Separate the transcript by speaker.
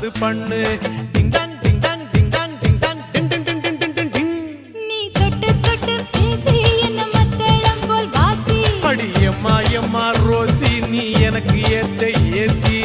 Speaker 1: வந்து பண்ணு ding dong ding dong ding dong ding dong ding ding ding ding ding ding ding.
Speaker 2: நீ தொட்டு தொட்டு பேசி என்ன மத்தளம் போல் வாசி.
Speaker 1: அடி எம்மா எம்மா ரோசி நீ எனக்கு ஏத்த ஏசி.